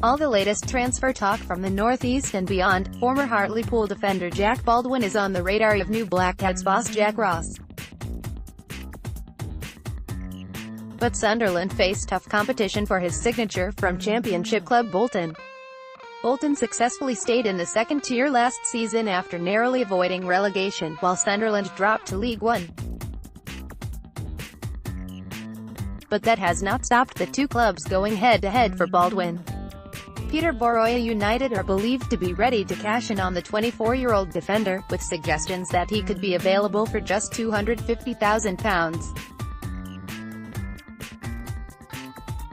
All the latest transfer talk from the Northeast and beyond. Former Hartlepool defender Jack Baldwin is on the radar of new Black Cats boss Jack Ross. But Sunderland face tough competition for his signature from Championship club Bolton. Bolton successfully stayed in the second tier last season after narrowly avoiding relegation, while Sunderland dropped to League One. But that has not stopped the two clubs going head-to-head for Baldwin. Peterboroiugh United are believed to be ready to cash in on the 24-year-old defender, with suggestions that he could be available for just £250,000.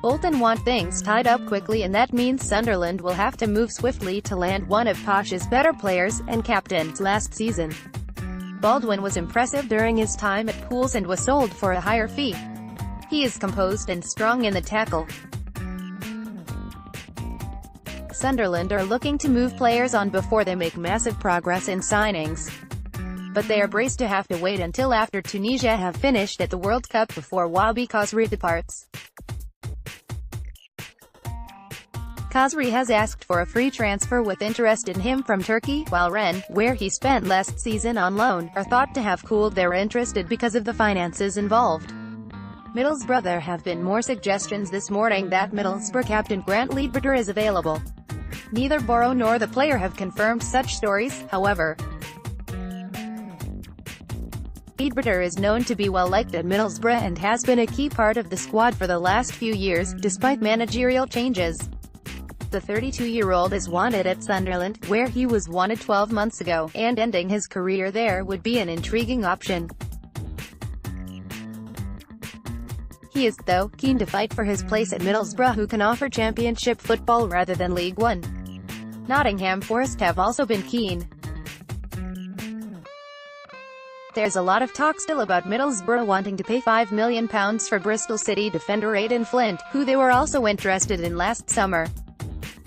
Bolton want things tied up quickly, and that means Sunderland will have to move swiftly to land one of Posh's better players and captains last season. Baldwin was impressive during his time at Pools and was sold for a higher fee. He is composed and strong in the tackle. Sunderland are looking to move players on before they make massive progress in signings. But they are braced to have to wait until after Tunisia have finished at the World Cup before Wahbi Khosri departs. Khosri has asked for a free transfer with interest in him from Turkey, while Rennes, where he spent last season on loan, are thought to have cooled their interest because of the finances involved. Middlesbrough. There have been more suggestions this morning that Middlesbrough captain Grant Leadbitter is available. Neither Boro nor the player have confirmed such stories, however. Leadbitter is known to be well liked at Middlesbrough and has been a key part of the squad for the last few years, despite managerial changes. The 32-year-old is wanted at Sunderland, where he was wanted 12 months ago, and ending his career there would be an intriguing option. He is, though, keen to fight for his place at Middlesbrough, who can offer Championship football rather than League One. Nottingham Forest have also been keen. There's a lot of talk still about Middlesbrough wanting to pay £5 million for Bristol City defender Aidan Flint, who they were also interested in last summer.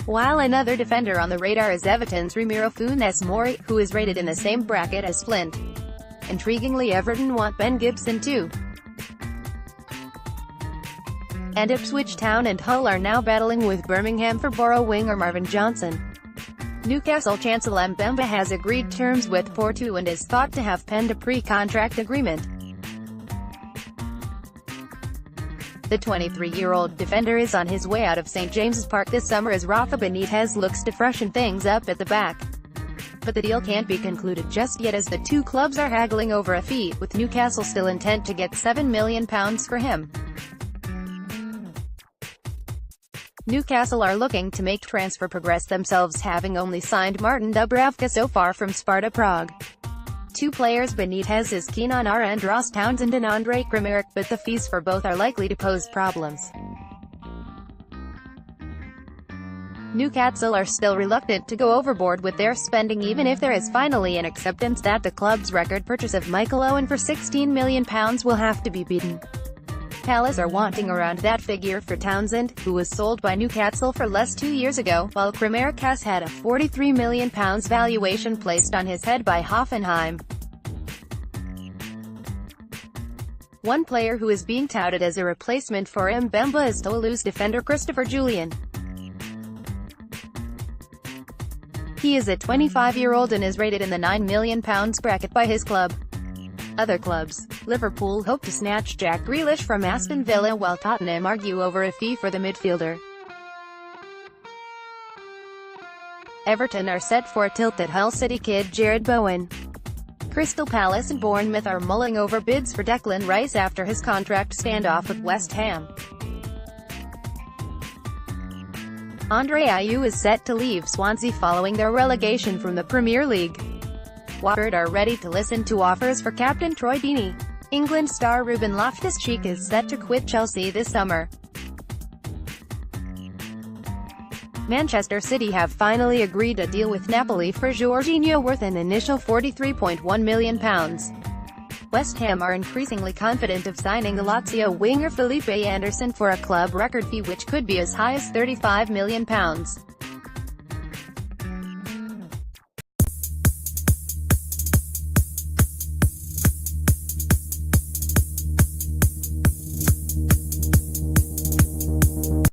While another defender on the radar is Everton's Ramiro Funes Mori, who is rated in the same bracket as Flint. Intriguingly, Everton want Ben Gibson too. And Ipswich Town and Hull are now battling with Birmingham for Boro winger Marvin Johnson. Newcastle Chancellor Mbemba has agreed terms with Porto and is thought to have penned a pre-contract agreement. The 23-year-old defender is on his way out of St James's Park this summer as Rafa Benitez looks to freshen things up at the back. But the deal can't be concluded just yet as the two clubs are haggling over a fee, with Newcastle still intent to get £7 million for him. Newcastle are looking to make transfer progress themselves, having only signed Martin Dubravka so far from Sparta Prague. Two players Benitez is keen on are Andros Townsend and Andre Kramaric, but the fees for both are likely to pose problems. Newcastle are still reluctant to go overboard with their spending, even if there is finally an acceptance that the club's record purchase of Michael Owen for £16 million will have to be beaten. Palace are wanting around that figure for Townsend, who was sold by Newcastle for less 2 years ago, while Kramaric has had a £43 million valuation placed on his head by Hoffenheim. One player who is being touted as a replacement for Mbemba is Toulouse defender Christopher Julian. He is a 25-year-old and is rated in the £9 million bracket by his club. Other clubs. Liverpool hope to snatch Jack Grealish from Aston Villa, while Tottenham argue over a fee for the midfielder. Everton are set for a tilt at Hull City kid Jared Bowen. Crystal Palace and Bournemouth are mulling over bids for Declan Rice after his contract standoff with West Ham. Andre Ayew is set to leave Swansea following their relegation from the Premier League. Watford are ready to listen to offers for captain Troy Deeney. England star Ruben Loftus-Cheek is set to quit Chelsea this summer. Manchester City have finally agreed a deal with Napoli for Jorginho worth an initial £43.1 million. West Ham are increasingly confident of signing the Lazio winger Felipe Anderson for a club record fee which could be as high as £35 million.